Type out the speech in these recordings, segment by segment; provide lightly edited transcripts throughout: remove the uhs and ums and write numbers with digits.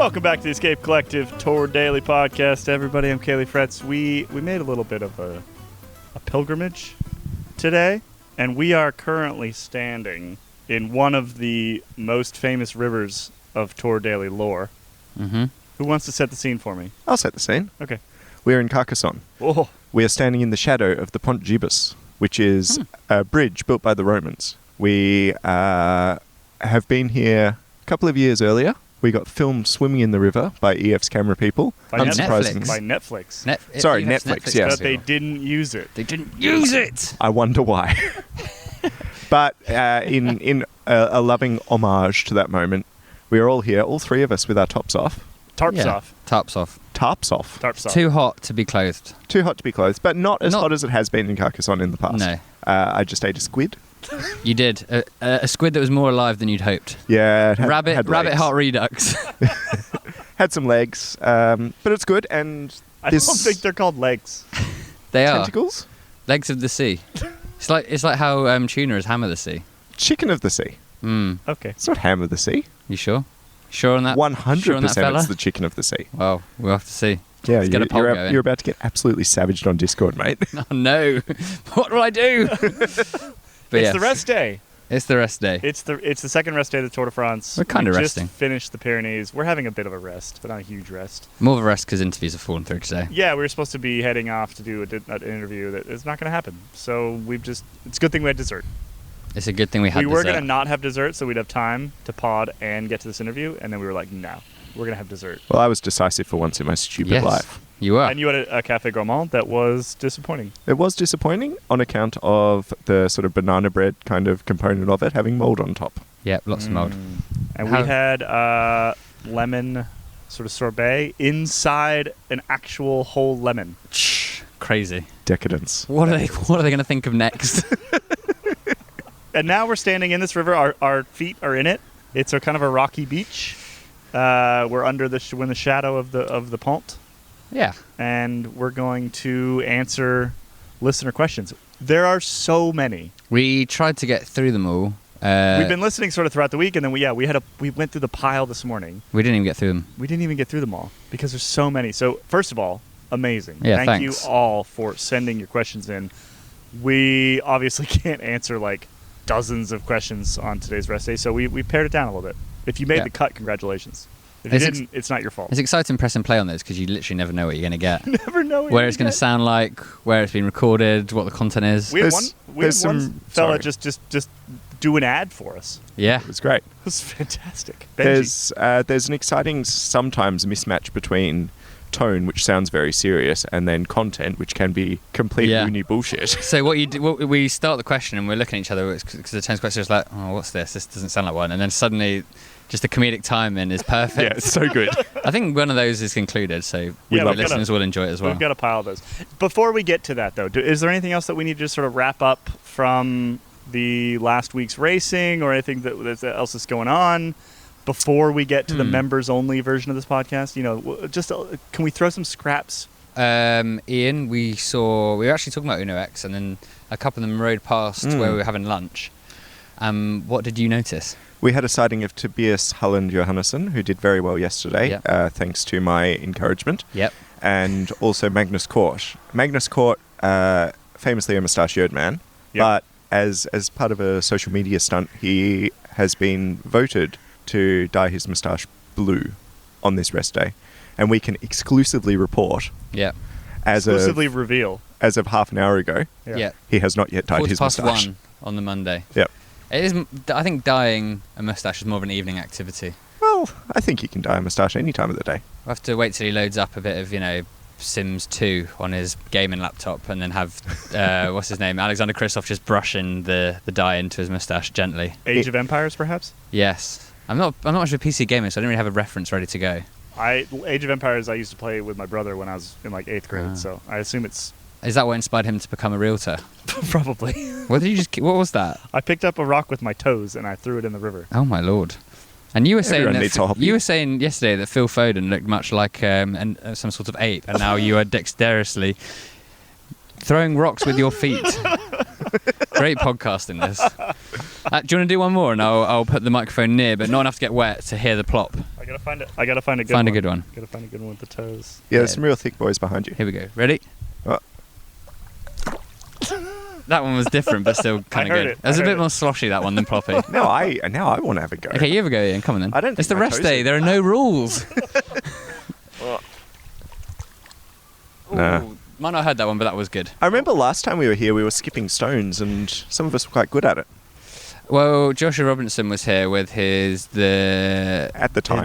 Welcome back to the Escape Collective Tour Daily Podcast, everybody. I'm Kaylee Fretz. We made a little bit of a pilgrimage today, and we are currently standing in one of the most famous rivers of Tour Daily lore. Mm-hmm. Who wants to set the scene for me? I'll set the scene. Okay. We're in Carcassonne. Whoa. We are standing in the shadow of the Pont Gibus, which is a bridge built by the Romans. We have been here a couple of years earlier. We got filmed swimming in the river by EF's camera people. By Unsurprisingly. By Netflix. Netflix, yes. But they didn't use it. They didn't use it! I wonder why. But in a loving homage to that moment, we are all here, all three of us, with our tops off. Tarps off. Tarps off. Tarps off. Tarps off. Too hot to be clothed. Too hot to be clothed, but not as hot as it has been in Carcassonne in the past. No. I just ate a squid. You did. A squid that was more alive than you'd hoped. Yeah. It had Rabbit legs. heart redux. Had some legs, but it's good. And I don't think they're called legs. They are. Tentacles? Legs of the sea. It's like how tuna is ham of the sea. Chicken of the sea. Okay. It's not ham of the sea. You sure? Sure on that? 100% fella? it's the chicken of the sea. Well, we'll have to see. Yeah, Let's get a poll going. you're about to get absolutely savaged on Discord, mate. Oh no! What do I do? But It's the rest day. It's the rest day. It's the second rest day of the Tour de France. We're kind of resting. Just finished the Pyrenees. We're having a bit of a rest, but not a huge rest. More of a rest because interviews have fallen through today. Yeah, we were supposed to be heading off to do an interview that is not going to happen. So it's a good thing we had dessert. It's a good thing we had We were dessert. going to not have dessert so we'd have time to pod and get to this interview, and then we were like, no, we're going to have dessert. Well, I was decisive for once in my stupid life. You were. And you had a Café Gourmand that was disappointing. It was disappointing on account of the sort of banana bread kind of component of it having mold on top. Yep, lots of mold. And we had lemon sort of sorbet inside an actual whole lemon. Crazy. Decadence. What are they going to think of next? And now we're standing in this river. Our feet are in it. It's a kind of a rocky beach. We're under we're in the shadow of the pont. Yeah. And we're going to answer listener questions. There are so many. We tried to get through them all. We've been listening sort of throughout the week, and then we went through the pile this morning. We didn't even get through them. We didn't even get through them all because there's so many. So first of all, amazing. Yeah, Thank thanks. you all for sending your questions in. We obviously can't answer like dozens of questions on today's rest day, so we pared it down a little bit. If you made the cut, congratulations. If you didn't, it's not your fault. It's exciting press and play on those because you literally never know what you're going to get. Never know where it's going to sound like, where it's been recorded, what the content is. We had one fella just do an ad for us. Yeah. It was great. It was fantastic. Benji. There's an exciting sometimes mismatch between tone, which sounds very serious, and then content, which can be complete loony bullshit. So we start the question and we're looking at each other because the tense question is like, oh, what's this? This doesn't sound like one. And then suddenly just the comedic timing is perfect. Yeah, it's so good. I think one of those is concluded, so listeners will enjoy it as well. We've got a pile of those. Before we get to that, though, is there anything else that we need to just sort of wrap up from the last week's racing or anything that else is going on before we get to the members-only version of this podcast? You know, just can we throw some scraps? Ian, we were actually talking about Uno X, and then a couple of them rode past where we were having lunch. What did you notice? We had a sighting of Tobias Hulland Johannesson, who did very well yesterday, thanks to my encouragement. Yep. And also Magnus Kort. Magnus Kort, famously a mustachioed man, but as part of a social media stunt, he has been voted to dye his moustache blue on this rest day. And we can exclusively report, reveal, as of half an hour ago, he has not yet dyed his moustache. 1:15 on the Monday. Yep. It is. I think dyeing a moustache is more of an evening activity. Well, I think you can dye a moustache any time of the day. We'll have to wait till he loads up a bit of, Sims 2 on his gaming laptop and then have, what's his name, Alexander Kristoff just brushing the dye into his moustache gently. Age of Empires, perhaps? Yes. I'm not much of a PC gamer, so I don't really have a reference ready to go. Age of Empires I used to play with my brother when I was in like 8th grade, so I assume it's... Is that what inspired him to become a realtor? Probably. What was that? I picked up a rock with my toes and I threw it in the river. Oh my lord. And you were saying yesterday that Phil Foden looked much like some sort of ape, and now you are dexterously throwing rocks with your feet. Great podcasting this. Do you want to do one more, and I'll put the microphone near, but not enough to get wet to hear the plop. I gotta find it. I gotta find a good Find one. a good one. Gotta find a good one with the toes. Yeah, there's some real thick boys behind you. Here we go. Ready? Oh. That one was different, but still kind of good. It was a bit more sloshy, that one, than Ploppy. Now I want to have a go. Okay, you have a go, Ian. Come on then. I don't. It's the rest day. There are no rules. Nah. Ooh, might not have heard that one, but that was good. I remember last time we were here, we were skipping stones, and some of us were quite good at it. Well, Joshua Robinson was here with the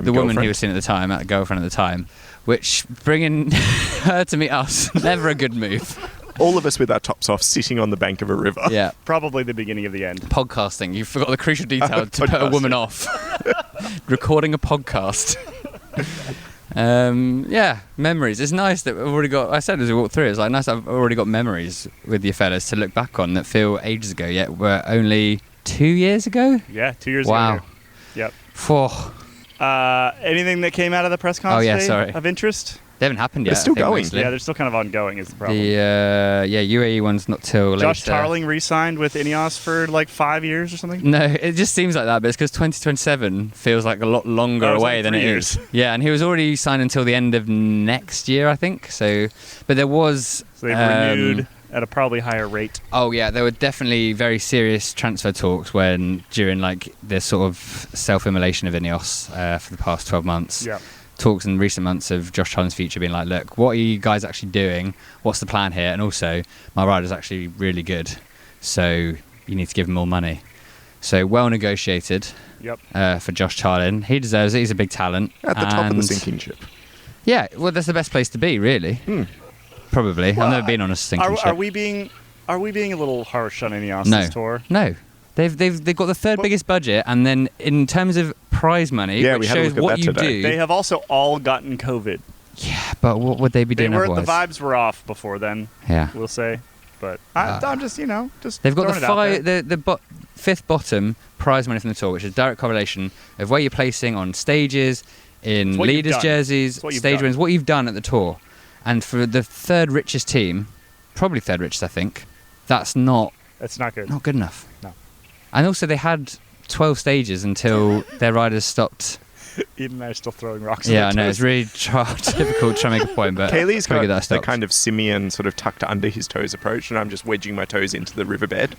woman he was seeing at the time, at girlfriend at the time, which bringing her to meet us, never a good move. All of us with our tops off, sitting on the bank of a river. Yeah, probably the beginning of the end. Podcasting. You forgot the crucial detail to put a woman off. Recording a podcast. Yeah, memories. It's nice that we've already got. I said as we walked through, it's like nice that I've already got memories with you fellas to look back on that feel ages ago. Yet we're only 2 years ago. Yeah, 2 years wow. ago. Yep. Anything that came out of the press conference of interest? They haven't happened yet. They're still going. Mostly. Yeah, they're still kind of ongoing is the problem. The UAE one's not till later. Josh Tarling re-signed with Ineos for like 5 years or something? No, it just seems like that, but it's because 2027 feels like a lot longer away than it is. Yeah, and he was already signed until the end of next year, I think. So, but there was... So they've renewed at a probably higher rate. Oh yeah, there were definitely very serious transfer talks during like the sort of self-immolation of Ineos for the past 12 months. Yeah. Talks in recent months of Josh Tarling's future being like, look, what are you guys actually doing? What's the plan here? And also, my rider's actually really good, so you need to give him more money. So well negotiated. Yep. For Josh Tarling. He deserves it. He's a big talent. At the top of the sinking ship. Yeah, well, that's the best place to be, really. Probably. Well, I've never been on a sinking ship. Are we being a little harsh on Ineos' tour? No. They've got the third biggest budget, and then in terms of prize money, which shows what you do. They have also all gotten COVID. Yeah, but what would they be doing otherwise? The vibes were off before then. Yeah, we'll say. But I'm just they've got the fifth bottom prize money from the tour, which is direct correlation of where you're placing on stages, in leaders' jerseys, stage wins, what you've done at the tour. And for the third richest team, probably third richest, I think, that's not good. Not good enough. No. And also they had 12 stages until their riders stopped. Even they're still throwing rocks. Yeah, I know. It's really difficult to try and make a point, but Kaylee's got the kind of simian sort of tucked under his toes approach, and I'm just wedging my toes into the riverbed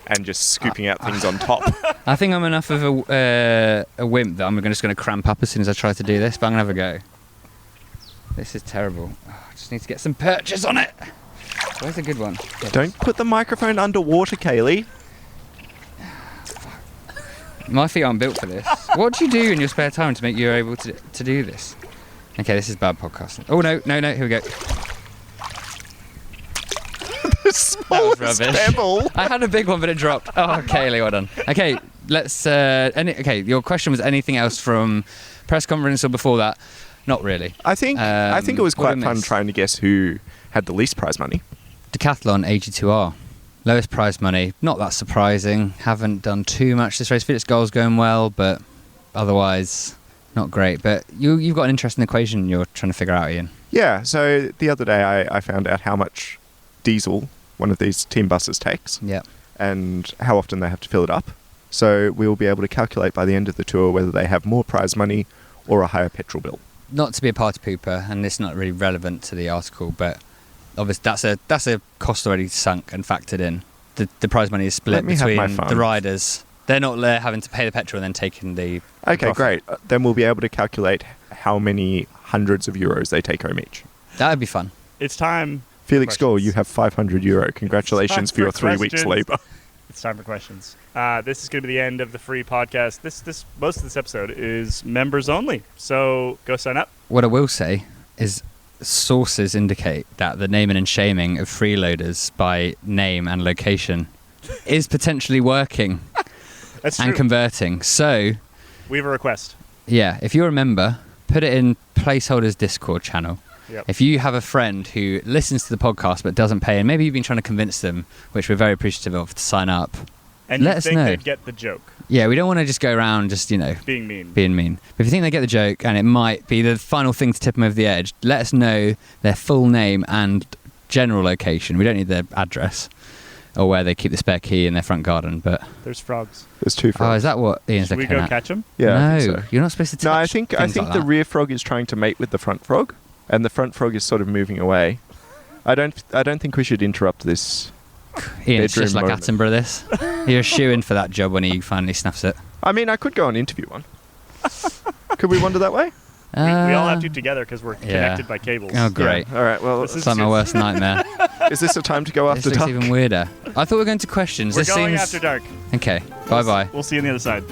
and just scooping out things on top. I think I'm enough of a wimp that I'm just going to cramp up as soon as I try to do this, but I'm going to have a go. This is terrible. I just need to get some perches on it. Where's a good one? Don't put the microphone underwater, Kaylee. My feet aren't built for this. What do you do in your spare time to make you able to do this? Okay, this is bad podcasting. Oh, no, here we go. The smallest pebble. I had a big one, but it dropped. Oh, Kaylee, well done. Okay, let's... your question was anything else from press conference or before that? Not really. I think it was quite fun trying to guess who had the least prize money. Decathlon 82R. Lowest prize money, not that surprising. Haven't done too much this race. Felix Goal's going well, but otherwise not great. But you've got an interesting equation you're trying to figure out, Ian. Yeah, so the other day I found out how much diesel one of these team buses takes. Yeah. And how often they have to fill it up. So we'll be able to calculate by the end of the tour whether they have more prize money or a higher petrol bill. Not to be a party pooper, and it's not really relevant to the article, but obviously that's a cost already sunk and factored in. The prize money is split between the riders. They're not there having to pay the petrol and then taking the profit. Great. Then we'll be able to calculate how many hundreds of euros they take home each. That would be fun. It's time. Felix Goal, you have €500. Congratulations for your 3 weeks' labour. It's time for questions. This is going to be the end of the free podcast. This most of this episode is members only, so go sign up. What I will say is sources indicate that the naming and shaming of freeloaders by name and location is potentially working. That's and true. Converting. So we have a request. Yeah, if you're a member, put it in Placeholders Discord channel. Yep. If you have a friend who listens to the podcast but doesn't pay, and maybe you've been trying to convince them, which we're very appreciative of, to sign up, and let us know. They'd get the joke. Yeah, we don't want to just go around just, being mean. But if you think they get the joke and it might be the final thing to tip them over the edge, let us know their full name and general location. We don't need their address. or where they keep the spare key in their front garden. But there's frogs. There's 2 frogs. Oh, is that what Ian's Should we looking go at? catch them? Yeah, No, I think so. you're not supposed to touch No, I think like the that. rear frog is trying to mate with the front frog, and the front frog is sort of moving away. I don't think we should interrupt this. Ian, it's just like moment. Attenborough, this. You're a shoo-in for that job when he finally snuffs it. I mean, I could go and interview one. Could we wander that way? We all have to together because we're connected by cables. Oh, great. Yeah. All right, well, It's like my worst nightmare. is this a time to go after This looks dark? even weirder. I thought we were going to questions. We're This going seems... after dark. Okay, bye-bye. We'll see you on the other side.